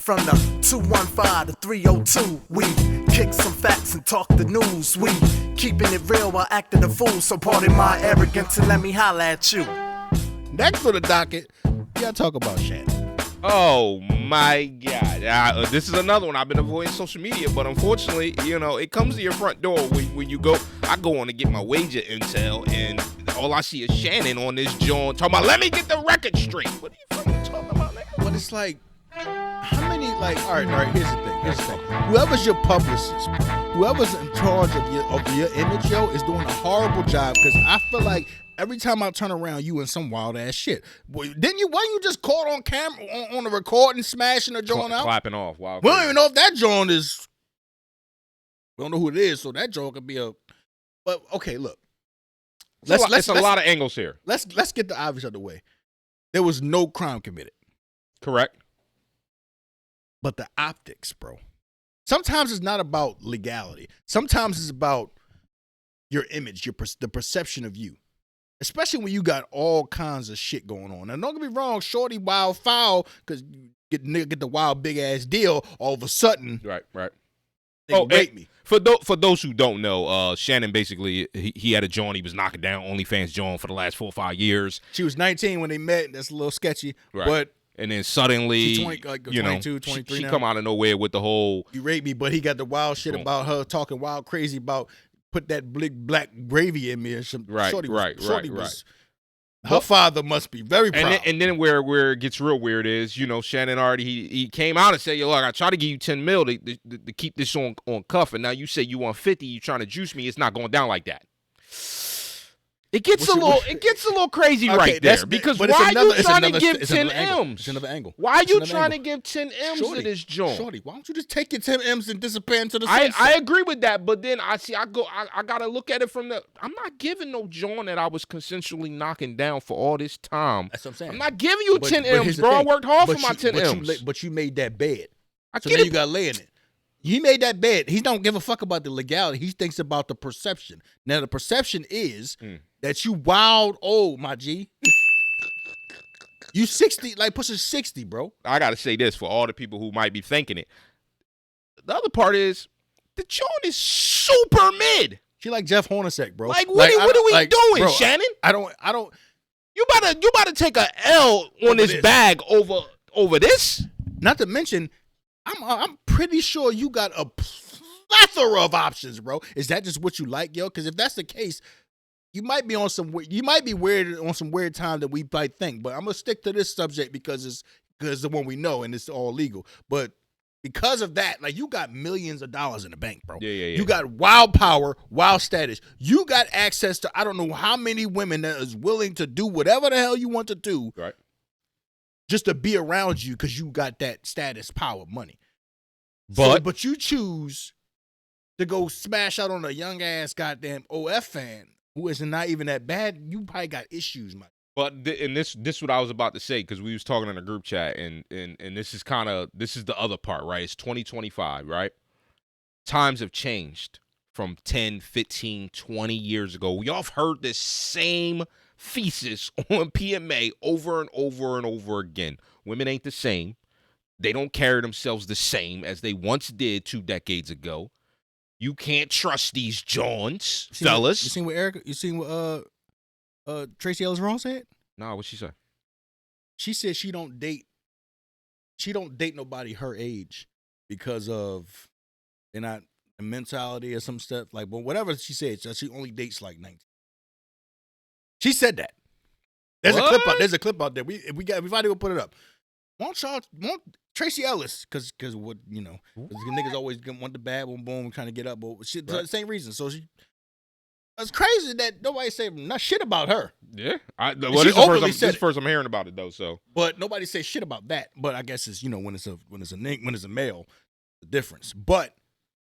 From the 215 to 302, we kick some facts and talk the news. We keeping it real while acting a fool. So pardon my arrogance and let me holla at you. Next on the docket, we gotta talk about Shannon. Oh my God! This is another one. I've been avoiding social media, but unfortunately, it comes to your front door when you go. I go on to get my wager intel, and all I see is Shannon on this joint talking about, let me get the record straight. What are you fucking talking about, nigga? But it's like, how many, like, all right, here's the thing. Whoever's your publicist, whoever's in charge of your image, yo, is doing a horrible job, because I feel like every time I turn around, you in some wild ass shit. Why you just caught on camera on the recording, smashing the joint out? Clapping off. Wow. We don't even know if that joint is. We don't know who it is, so that joint could be a. But okay, look. It's a lot of angles here. Let's get the obvious out of the way. There was no crime committed. Correct. But the optics, bro. Sometimes it's not about legality. Sometimes it's about your image, the perception of you. Especially when you got all kinds of shit going on. Now, don't get me wrong, shorty wild foul, because you get the wild big ass deal, all of a sudden. Right. Rape me. For those who don't know, Shannon basically, he had a joint. He was knocking down OnlyFans joint for the last 4 or 5 years. She was 19 when they met. That's a little sketchy. Right. But and then suddenly, 22, 23 she now. come out of nowhere with the whole. You raped me, but he got the wild shit about her talking wild crazy about put that big black gravy in me or something. Right. Her father must be very proud. And then where it gets real weird is, Shannon already, he came out and said, yo, look, I try to give you 10 mil to keep this on cuff, and now you say you want 50, you trying to juice me. It's not going down like that. It gets a little crazy right there, because why are you trying to give 10 M's? It's another angle. Why are you trying to give 10 M's to this joint? Shorty, why don't you just take your 10 M's and disappear into the sunset? I agree with that, but then I gotta look at it from I'm not giving no joint that I was consensually knocking down for all this time. That's what I'm saying. I'm not giving you 10 M's, bro. I worked hard for my 10 M's. But you made that bed. So now you got to lay in it. He made that bed. He don't give a fuck about the legality. He thinks about the perception. Now, the perception is that you wild old, my G. You 60, like pushing 60, bro. I got to say this for all the people who might be thinking it. The other part is, the joint is super mid. She like Jeff Hornacek, bro. Like, what are we doing, bro, Shannon? I don't. You about to take a L on this bag over this? Not to mention, I'm pretty sure you got a plethora of options, bro. Is that just what you like, yo? Because if that's the case, you might be weird on some weird time that we might think. But I'm gonna stick to this subject because it's the one we know and it's all legal. But because of that, like, you got millions of dollars in the bank, bro. Yeah. You got wild power, wild status. You got access to I don't know how many women that is willing to do whatever the hell you want to do. Right. Just to be around you because you got that status, power, money. But you choose to go smash out on a young ass goddamn OF fan who is not even that bad. You probably got issues, man. But this is what I was about to say, because we was talking in a group chat, and this is the other part, right? It's 2025, right? Times have changed from 10, 15, 20 years ago. We all heard this same thesis on PMA over and over and over again. Women ain't the same. They don't carry themselves the same as they once did 2 decades ago. You can't trust these Johns, fellas. You seen what Tracy Ellis Ross said? Nah, what'd she say? She said she don't date nobody her age because of they're not a mentality or some stuff, like, but whatever she said, she only dates like 19. She said that. There's a clip out there. If we finally go put it up. Want Tracy Ellis, because what, because niggas always want the bad one, boom, trying to get up, but shit, the same reason. So it's crazy that nobody said not shit about her. Yeah, this is first I'm hearing about it though. So, but nobody say shit about that. But I guess it's when it's a male, the difference. But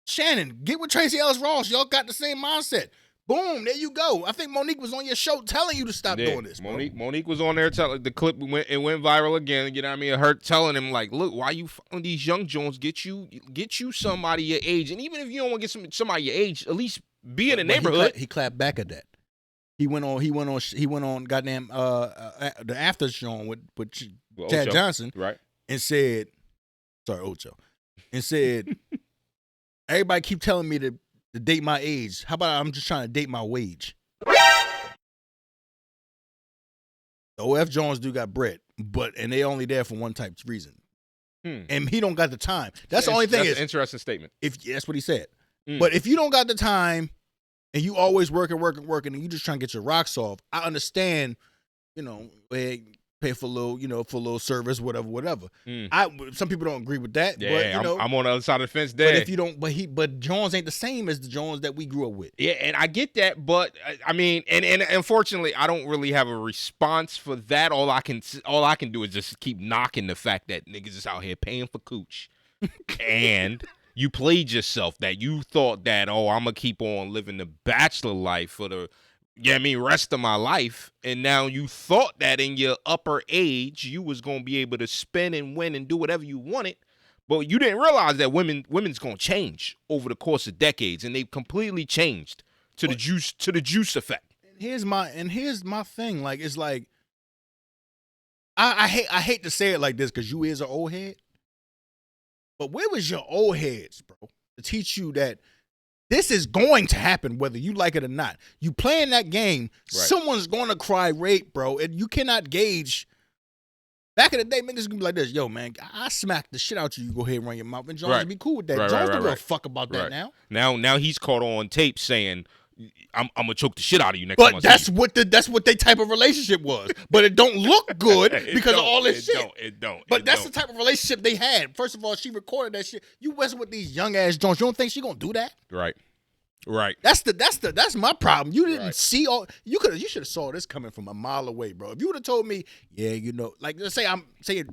Shannon, get with Tracy Ellis Ross. Y'all got the same mindset. Boom, there you go. I think Monique was on your show telling you to stop doing this. Bro. Monique was on there telling the clip went viral again. You know what I mean? Her telling him, like, look, why you following these young Jones? Get you somebody your age, and even if you don't want to get somebody your age, at least be in the neighborhood. He clapped back at that. He went on goddamn the after show with Chad Johnson, right? And said, started Ocho, and said, everybody keep telling me to date my age. How about I'm just trying to date my wage? The OF Jones do got bread, and they only there for one type of reason. And he don't got the time. That's the only thing. That's an interesting statement. That's what he said. But if you don't got the time and you always working, and you just trying to get your rocks off, I understand, pay for a little service, whatever. Some people don't agree with that. Yeah, but, I'm on the other side of the fence there. But if you don't, but Jones ain't the same as the Jones that we grew up with. Yeah, and I get that, but I mean, and unfortunately, I don't really have a response for that. All I can do is just keep knocking the fact that niggas is out here paying for cooch, and you played yourself that you thought that I'm gonna keep on living the bachelor life for the rest of my life, and now you thought that in your upper age you was gonna be able to spin and win and do whatever you wanted, but you didn't realize that women's gonna change over the course of decades, and they've completely changed to the juice effect. Here's my thing. Like, it's like I hate to say it like this because you is an old head, but where was your old heads, bro, to teach you that this is going to happen whether you like it or not? You playing that game, right. Someone's going to cry rape, bro, and you cannot gauge. Back in the day, niggas gonna be like this, yo, man, I smacked the shit out you go ahead and run your mouth, and Jones would be cool with that. Jones don't give a fuck about that now. Now he's caught on tape saying, I'm gonna choke the shit out of you next time. But that's what their type of relationship was. But it don't look good because of all this shit. It don't. But that's the type of relationship they had. First of all, she recorded that shit. You messing with these young ass Jones. You don't think she gonna do that? Right. That's my problem. You didn't see all. You should have saw this coming from a mile away, bro. If you would have told me, like let's say me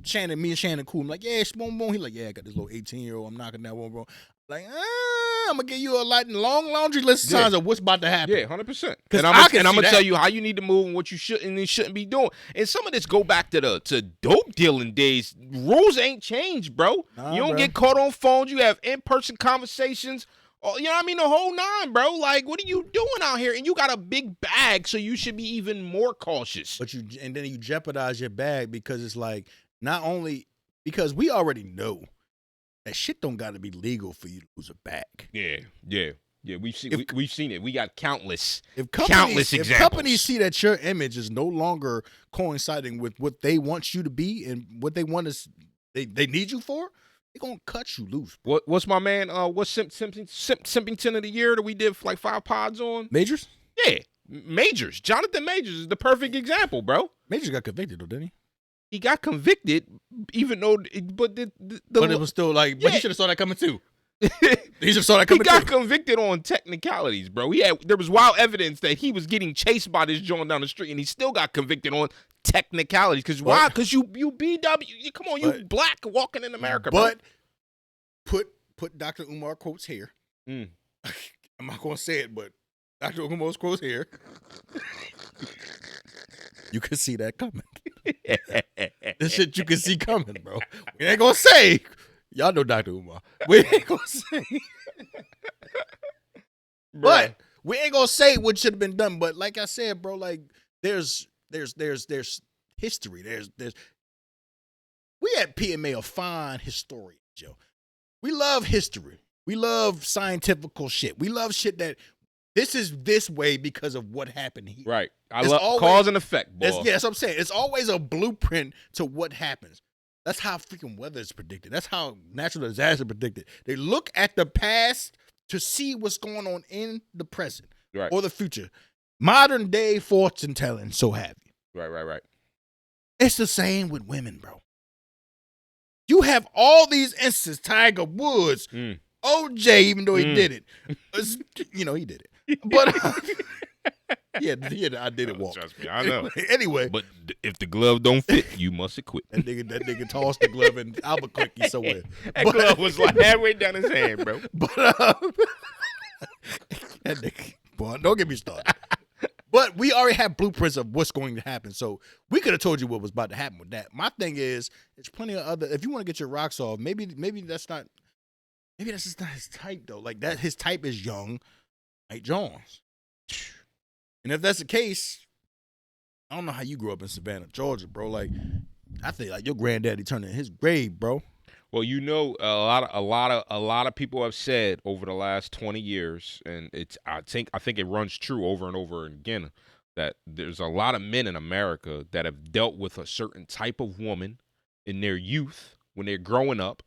and Shannon cool. I'm like, yeah, boom, boom. He like, yeah, I got this little 18-year-old. I'm knocking that one, bro. Like, I'm gonna give you a long laundry list of signs of what's about to happen. Yeah, 100%. And I'm gonna tell you how you need to move and what you shouldn't and shouldn't be doing. And some of this go back to dope dealing days. Rules ain't changed, bro. Nah, you don't bro. get caught on phones. You have in-person conversations. Oh, you know what I mean? The whole nine, bro. Like, what are you doing out here? And you got a big bag, so you should be even more cautious. And then you jeopardize your bag because it's like, not only because we already know that shit don't got to be legal for you to lose a bag. Yeah. We've seen it. We got countless examples. If companies see that your image is no longer coinciding with what they want you to be and what they want is they need you for, they're gonna cut you loose. What's my man? What's Simpington of the year that we did like 5 pods on? Majors? Yeah, Majors. Jonathan Majors is the perfect example, bro. Majors got convicted though, didn't he? He got convicted, even though, but it was still like, but he should have saw that coming too. He got convicted on technicalities, bro. There was wild evidence that he was getting chased by this joint down the street, and he still got convicted on technicalities. Because why? Because you BW. Come on, you black walking in America, bro. But put Dr. Umar quotes here. I'm not gonna say it, but Dr. Umar's quotes here. You can see that coming. This shit you can see coming, bro. We ain't gonna say. Y'all know Dr. Umar. We ain't gonna say. But we ain't gonna say what should have been done. But like I said, bro, like there's history. There's we at PMA are fine historians, Joe. We love history. We love scientific shit. We love shit that this is this way because of what happened here. Right. I love cause and effect, boy. That's what I'm saying. It's always a blueprint to what happens. That's how freaking weather is predicted. That's how natural disaster is predicted. They look at the past to see what's going on in the present or the future. Modern day fortune telling, so have you. Right. It's the same with women, bro. You have all these instances, Tiger Woods, OJ, even though he did it. He did it. But yeah, I did it walk. Trust me, I know. Anyway. But if the glove don't fit, you must acquit. That nigga tossed the glove in Albuquerque somewhere. That glove was like halfway down his hand, bro. But that nigga, boy, don't get me started. But we already have blueprints of what's going to happen. So we could have told you what was about to happen with that. My thing is, there's plenty of other, if you want to get your rocks off, maybe that's just not his type though. Like that, his type is young, like Jones. And if that's the case, I don't know how you grew up in Savannah, Georgia, bro. Like, I think like your granddaddy turned in his grave, bro. Well, you know, a lot of people have said over the last 20 years, and I think it runs true over and over again, that there's a lot of men in America that have dealt with a certain type of woman in their youth when they're growing up,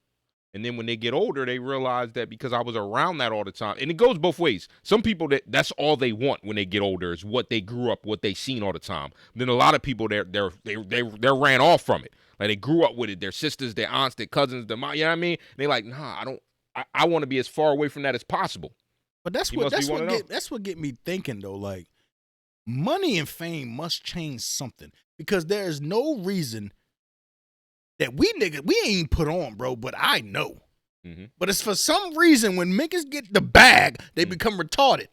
and then when they get older, they realize that because I was around that all the time, and it goes both ways. Some people that's all they want when they get older is what they grew up, what they seen all the time. Then a lot of people they ran off from it. Like they grew up with it, their sisters, their aunts, their cousins, their mom, you know what I mean? They like, nah, I want to be as far away from that as possible. But that's what get me thinking though. Like, money and fame must change something, because there is no reason that we ain't put on, bro. But I know. Mm-hmm. But it's for some reason when niggas get the bag, they become retarded.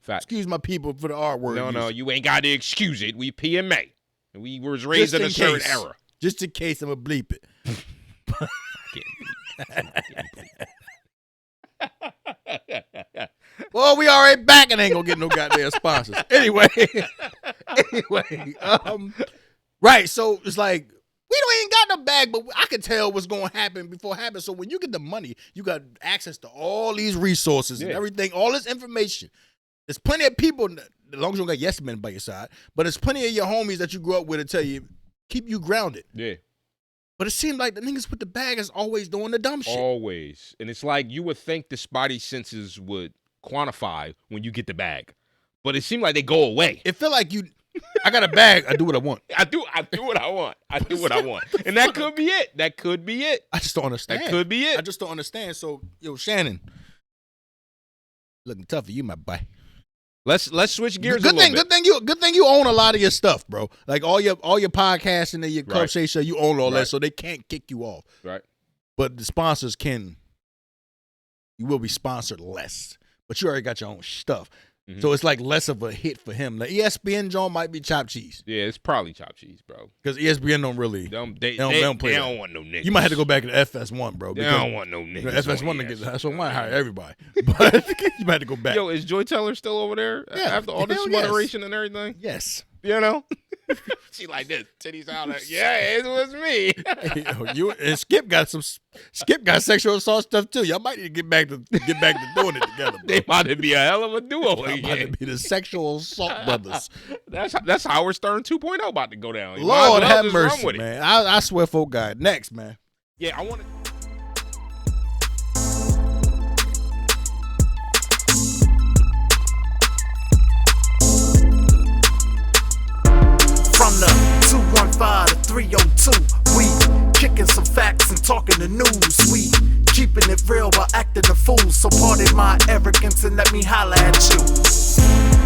Fact. Excuse my people for the R word. No, you ain't got to excuse it. We PMA. We was raised in a certain era. Just in case, I'm going to bleep it. Well, we already back and ain't going to get no goddamn sponsors. Anyway. Right, so it's like, we ain't got no bag, but I can tell what's going to happen before it happens. So when you get the money, you got access to all these resources and everything, all this information. There's plenty of people, as long as you don't got yes men by your side, but there's plenty of your homies that you grew up with to tell you, keep you grounded. Yeah. But it seemed like the niggas with the bag is always doing the dumb shit. Always. And it's like you would think the spidey senses would quantify when you get the bag. But it seemed like they go away. It feel like I got a bag, I do what I want. I do what I want. I do what I want. And that could be it. That could be it. I just don't understand. That could be it. I just don't understand. So, Shannon, looking tough for you, my boy. Let's switch gears a little bit. Good thing you own a lot of your stuff, bro. Like all your podcasting and your conversation, you own all that, so they can't kick you off. Right. But the sponsors you will be sponsored less. But you already got your own stuff. Mm-hmm. So it's like less of a hit for him. The ESPN joint might be chopped cheese. Yeah, it's probably chopped cheese, bro. Because ESPN don't really. They don't want no niggas. You might have to go back to the FS1, bro. They don't want no niggas. FS1 that's what might hire everybody. But you might have to go back. Yo, is Joy Taylor still over there after all this moderation and everything? Yes. You know? She like this, titties out. Yeah, it was me. You and Skip got sexual assault stuff too. Y'all might need to get back to doing it together. Bro. They might be a hell of a duo. They might be the sexual assault brothers. That's Howard Stern 2.0 about to go down. Lord have mercy, man. I swear for God. Next, man. Yeah, I want to. From the 215 to 302, we kicking some facts and talking the news. We keeping it real while acting a fool. So pardon my arrogance and let me holla at you.